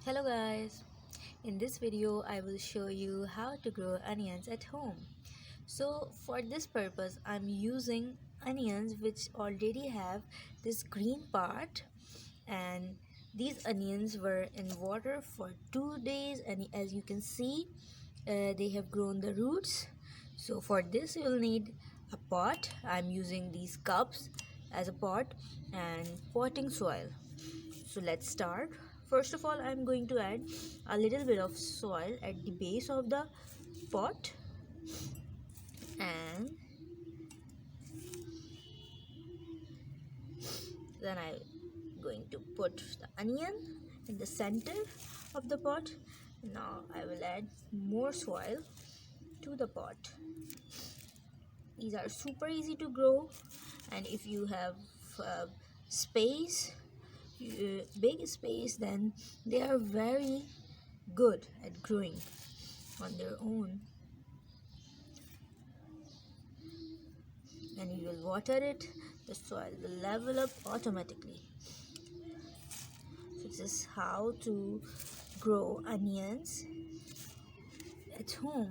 Hello guys, in this video I will show you how to grow onions at home. So for this purpose I'm using onions which already have this green part, and these onions were in water for 2 days, and as you can see they have grown the roots. So for this you will need a pot. I'm using these cups as a pot and potting soil. So let's start. First of all, I'm going to add a little bit of soil at the base of the pot, and then I'm going to put the onion in the center of the pot. Now I will add more soil to the pot. These are super easy to grow, and if you have space, big space, then they are very good at growing on their own. And you will water it, the soil will level up automatically. So this is how to grow onions at home.